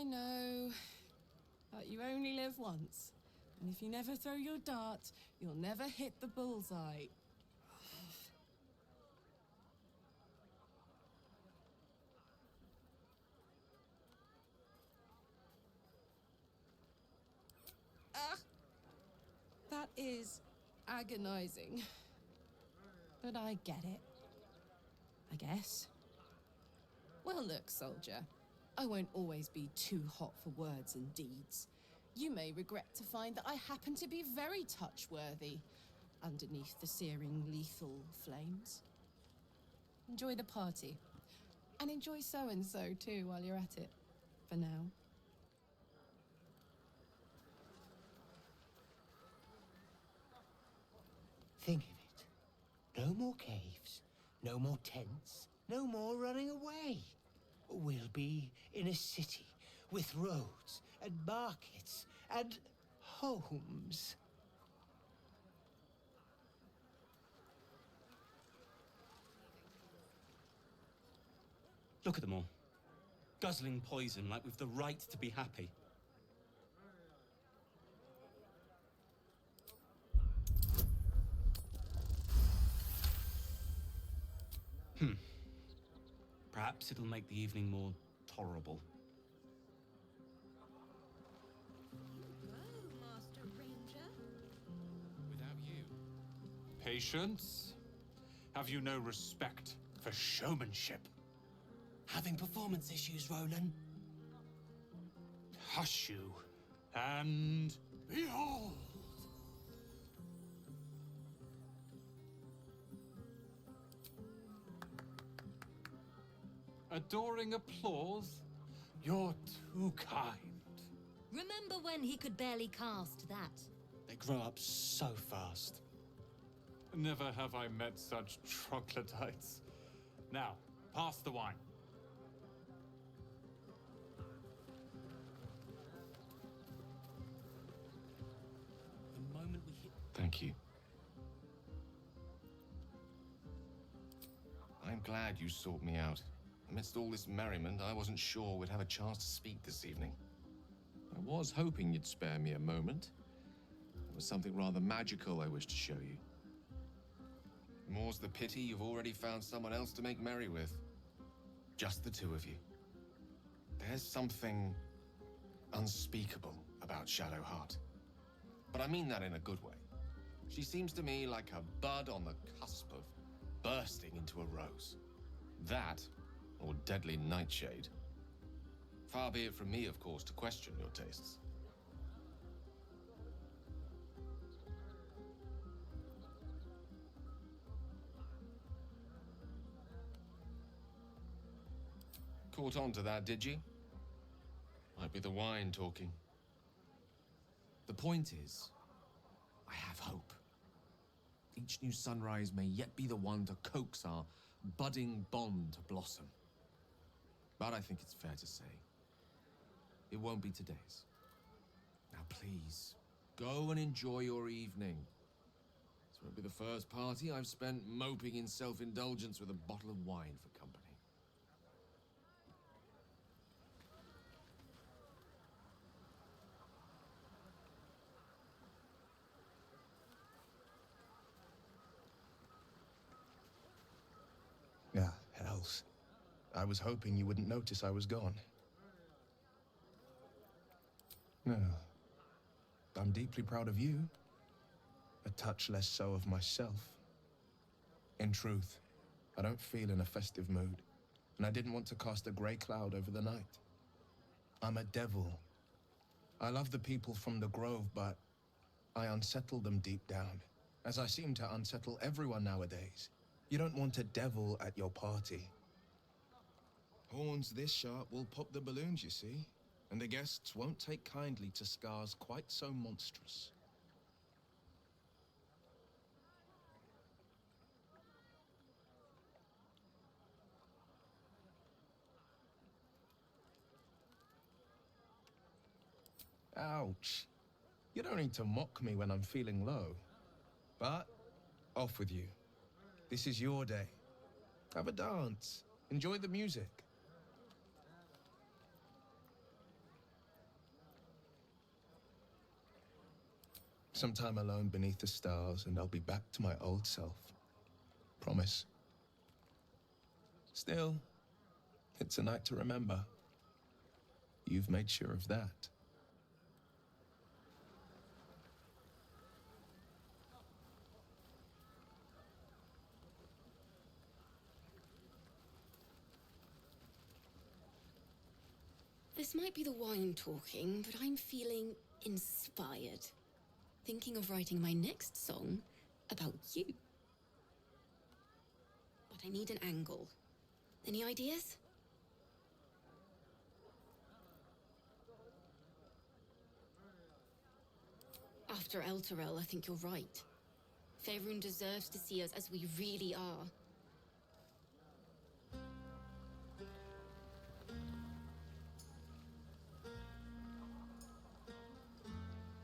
know. But you only live once. And if you never throw your dart, you'll never hit the bullseye. That is agonizing. But I get it. I guess. Well, look, soldier. I won't always be too hot for words and deeds. You may regret to find that I happen to be very touch-worthy underneath the searing lethal flames. Enjoy the party. And enjoy so-and-so too while you're at it. For now. Think of it. No more caves, no more tents, no more running away. We'll be in a city with roads and markets and homes. Look at them all. Guzzling poison like we've the right to be happy. Perhaps it'll make the evening more tolerable. Whoa, Master Ranger. Without you. Patience? Have you no respect for showmanship? Having performance issues, Roland? Hush you, and behold! Adoring applause? You're too kind. Remember when he could barely cast that? They grow up so fast. Never have I met such troglodytes. Now, pass the wine. The moment we hit... Thank you. I'm glad you sought me out. Amidst all this merriment, I wasn't sure we'd have a chance to speak this evening. I was hoping you'd spare me a moment. There was something rather magical I wished to show you. More's the pity you've already found someone else to make merry with. Just the two of you. There's something unspeakable about Shadowheart. But I mean that in a good way. She seems to me like a bud on the cusp of bursting into a rose. That, or deadly nightshade. Far be it from me, of course, to question your tastes. Caught on to that, did you? Might be the wine talking. The point is, I have hope. Each new sunrise may yet be the one to coax our budding bond to blossom. But I think it's fair to say, it won't be today's. Now please, go and enjoy your evening. This won't be the first party I've spent moping in self-indulgence with a bottle of wine for company. Ah, hells. I was hoping you wouldn't notice I was gone. No. I'm deeply proud of you. A touch less so of myself. In truth, I don't feel in a festive mood, and I didn't want to cast a grey cloud over the night. I'm a devil. I love the people from the Grove, but I unsettle them deep down, as I seem to unsettle everyone nowadays. You don't want a devil at your party. Horns this sharp will pop the balloons, you see, and the guests won't take kindly to scars quite so monstrous. Ouch. You don't need to mock me when I'm feeling low. But, off with you. This is your day. Have a dance. Enjoy the music. Some time alone beneath the stars, and I'll be back to my old self. Promise. Still, it's a night to remember. You've made sure of that. This might be the wine talking, but I'm feeling inspired. Thinking of writing my next song about you. But I need an angle. Any ideas? After Elturel, I think you're right. Faerun deserves to see us as we really are.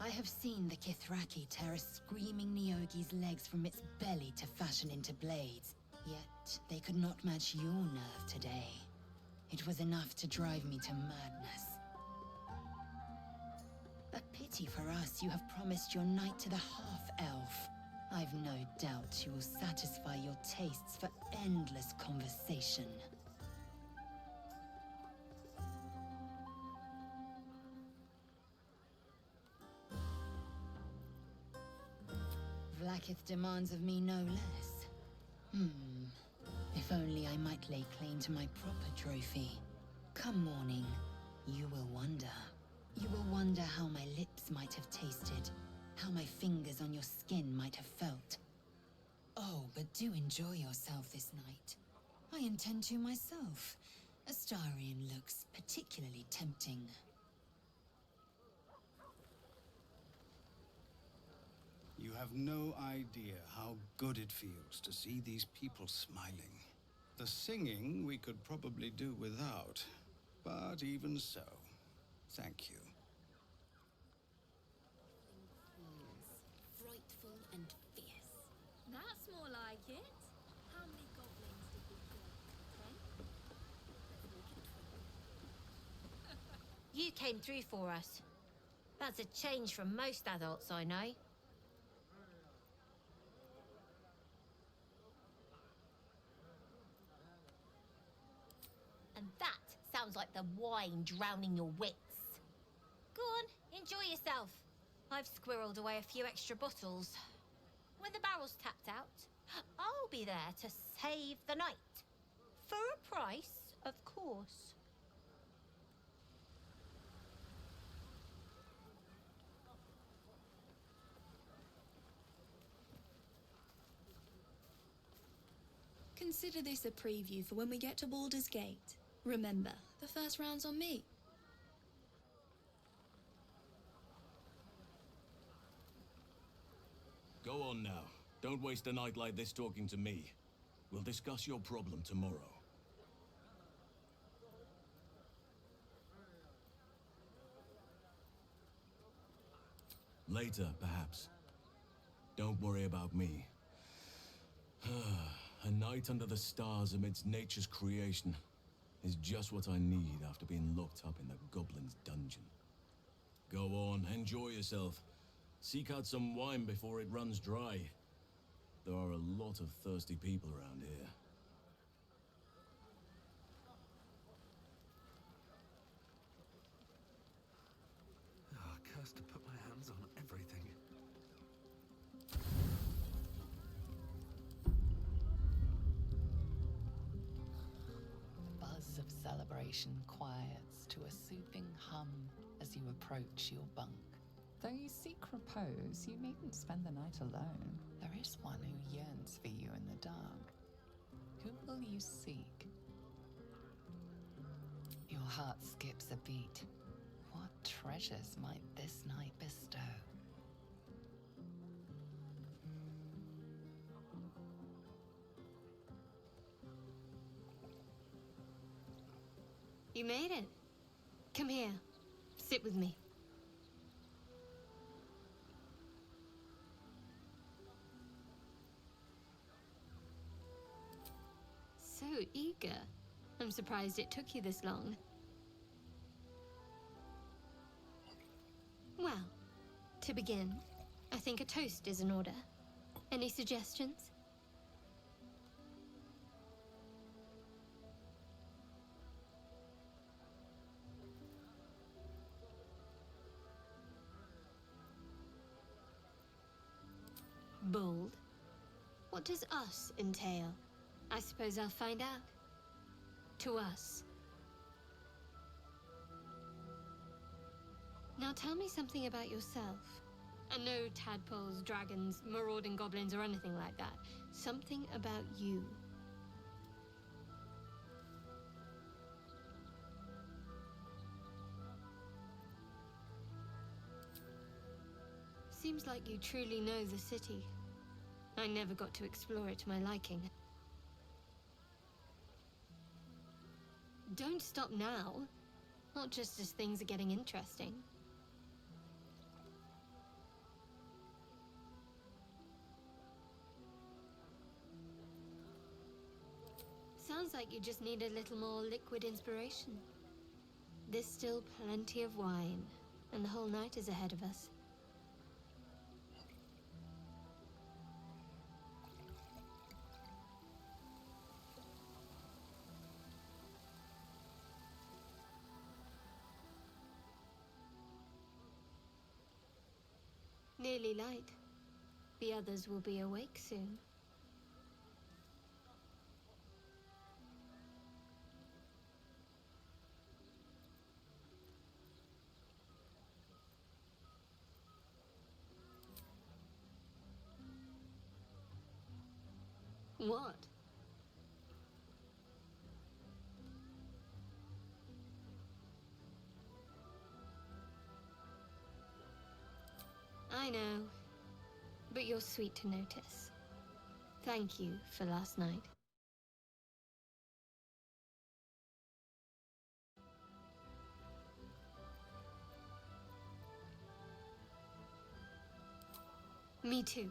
I have seen the Kithraki tear a screaming Neogi's legs from its belly to fashion into blades. Yet, they could not match your nerve today. It was enough to drive me to madness. A pity for us you have promised your night to the half-elf. I've no doubt you will satisfy your tastes for endless conversation. Vlaakith demands of me no less. If only I might lay claim to my proper trophy. Come morning, you will wonder. You will wonder how my lips might have tasted, how my fingers on your skin might have felt. Oh, but do enjoy yourself this night. I intend to myself. Astarion looks particularly tempting. You have no idea how good it feels to see these people smiling. The singing we could probably do without, but even so, thank you. Frightful and fierce. That's more like it. How many goblins did we kill? 10? You came through for us. That's a change from most adults I know. And that sounds like the wine drowning your wits. Go on, enjoy yourself. I've squirreled away a few extra bottles. When the barrel's tapped out, I'll be there to save the night. For a price, of course. Consider this a preview for when we get to Baldur's Gate. Remember, the first round's on me. Go on now. Don't waste a night like this talking to me. We'll discuss your problem tomorrow. Later, perhaps. Don't worry about me. A night under the stars amidst nature's creation is just what I need after being locked up in the Goblin's dungeon. Go on, enjoy yourself. Seek out some wine before it runs dry. There are a lot of thirsty people around here. Cursed to put my hands on everything. The buzz of celebration quiets to a soothing hum as you approach your bunk. Though you seek repose, you needn't spend the night alone. There is one who yearns for you in the dark. Who will you seek? Your heart skips a beat. What treasures might this night bestow? You made it. Come here. Sit with me. So eager. I'm surprised it took you this long. Well, to begin, I think a toast is in order. Any suggestions? Bold? What does us entail? I suppose I'll find out. To us. Now tell me something about yourself. And no tadpoles, dragons, marauding goblins, or anything like that. Something about you. Seems like you truly know the city. I never got to explore it to my liking. Don't stop now. Not just as things are getting interesting. Sounds like you just need a little more liquid inspiration. There's still plenty of wine, and the whole night is ahead of us. Nearly light. The others will be awake soon. What? I know, but you're sweet to notice. Thank you for last night. Me too.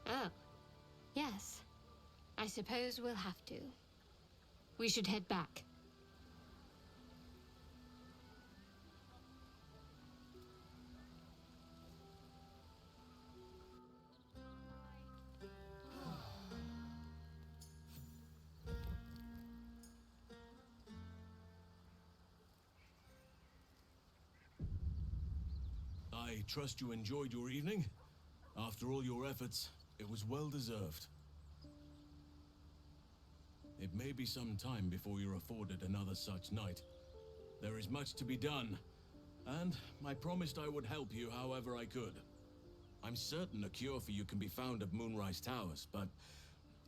Oh, yes. I suppose we'll have to. We should head back. I trust you enjoyed your evening. After all your efforts, it was well deserved. It may be some time before you're afforded another such night. There is much to be done, and I promised I would help you however I could. I'm certain a cure for you can be found at Moonrise Towers, but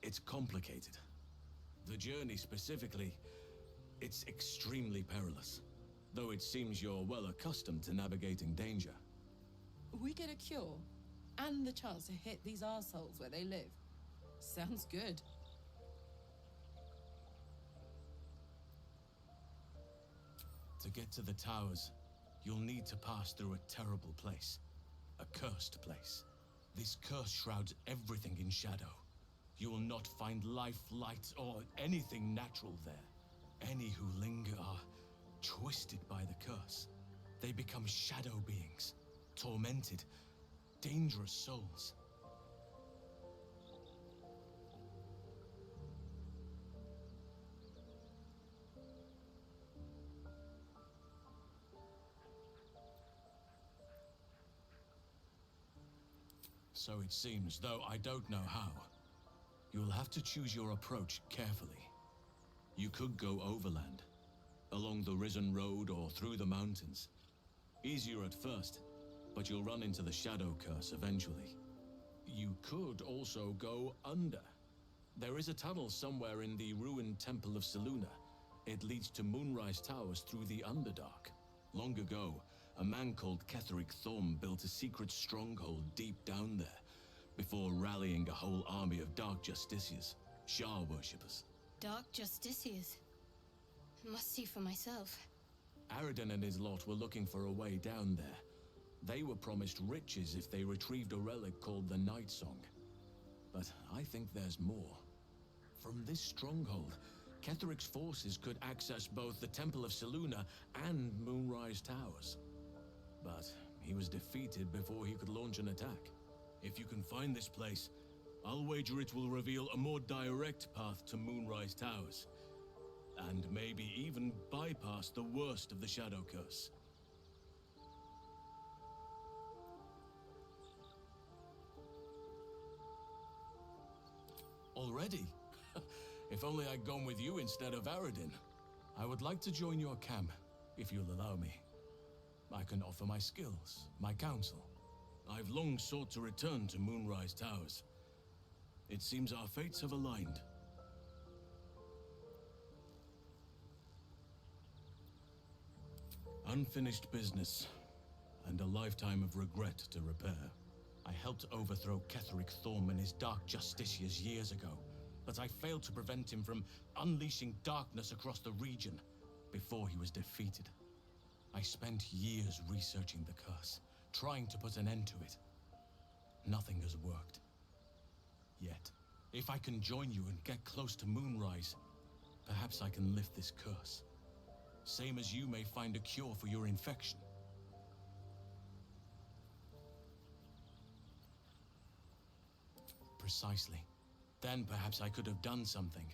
it's complicated. The journey specifically, it's extremely perilous, though it seems you're well accustomed to navigating danger. We get a cure, and the chance to hit these arseholes where they live. Sounds good. To get to the towers, you'll need to pass through a terrible place. A cursed place. This curse shrouds everything in shadow. You will not find life, light, or anything natural there. Any who linger are twisted by the curse. They become shadow beings, tormented, dangerous souls. So it seems, though I don't know how. You'll have to choose your approach carefully. You could go overland, along the Risen Road or through the mountains. Easier at first, but you'll run into the Shadow Curse eventually. You could also go under. There is a tunnel somewhere in the ruined Temple of Selûne. It leads to Moonrise Towers through the Underdark. Long ago, a man called Ketheric Thorm built a secret stronghold deep down there, before rallying a whole army of Dark Justiciars, Shah worshippers. Dark Justiciars. Must see for myself. Aradin and his lot were looking for a way down there. They were promised riches if they retrieved a relic called the Night Song. But I think there's more. From this stronghold, Ketheric's forces could access both the Temple of Selûne and Moonrise Towers. but he was defeated before he could launch an attack. If you can find this place, I'll wager it will reveal a more direct path to Moonrise Towers, and maybe even bypass the worst of the Shadow Curse. Already? If only I'd gone with you instead of Aradin. I would like to join your camp, if you'll allow me. I can offer my skills, my counsel. I've long sought to return to Moonrise Towers. It seems our fates have aligned. Unfinished business, and a lifetime of regret to repair. I helped overthrow Ketheric Thorm and his Dark Justiciars years ago, but I failed to prevent him from unleashing darkness across the region before he was defeated. I spent years researching the curse, trying to put an end to it. Nothing has worked. Yet, if I can join you and get close to Moonrise, perhaps I can lift this curse. Same as you may find a cure for your infection. Precisely. Then perhaps I could have done something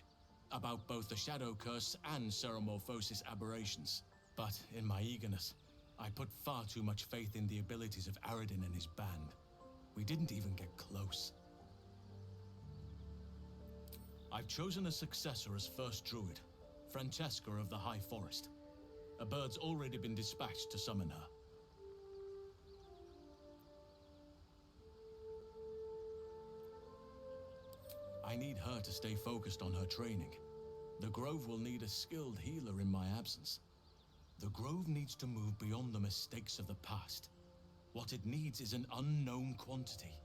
about both the Shadow Curse and Ceremorphosis aberrations. But in my eagerness, I put far too much faith in the abilities of Aradin and his band. We didn't even get close. I've chosen a successor as first druid, Francesca of the High Forest. A bird's already been dispatched to summon her. I need her to stay focused on her training. The Grove will need a skilled healer in my absence. The Grove needs to move beyond the mistakes of the past. What it needs is an unknown quantity.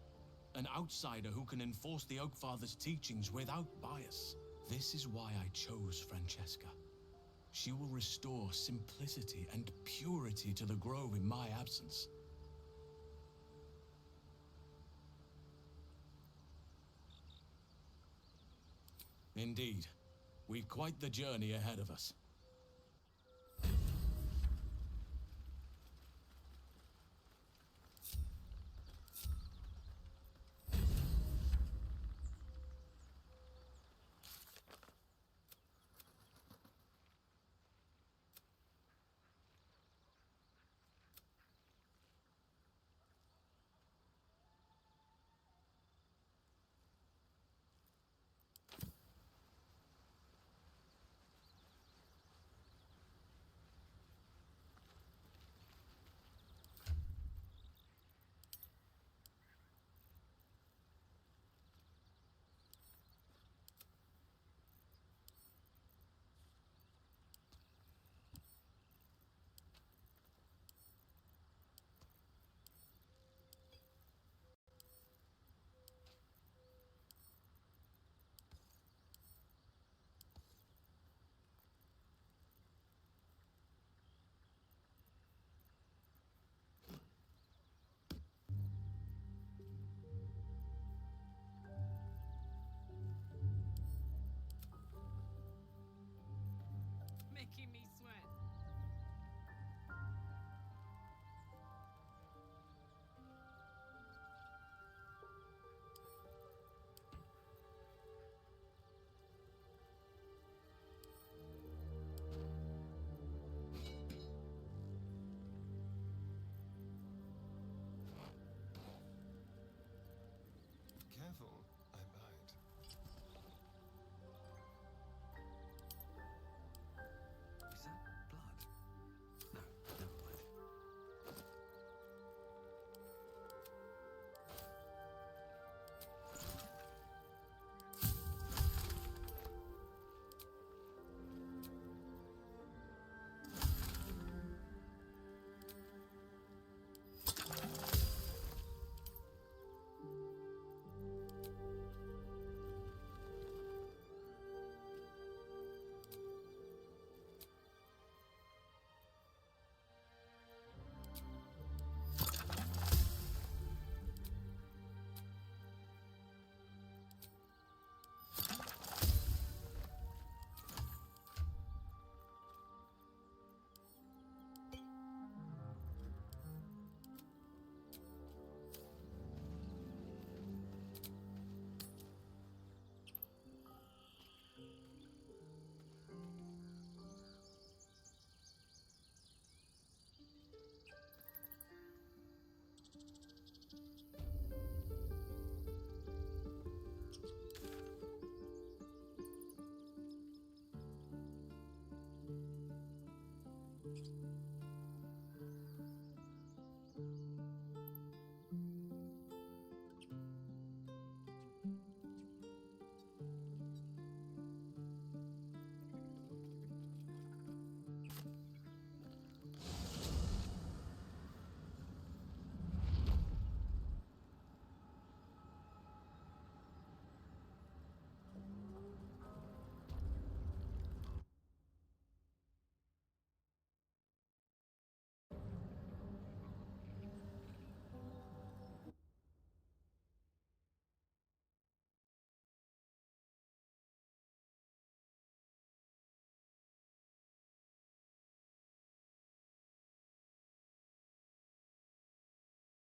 An outsider who can enforce the Oakfather's teachings without bias. This is why I chose Francesca. She will restore simplicity and purity to the Grove in my absence. Indeed. We've quite the journey ahead of us.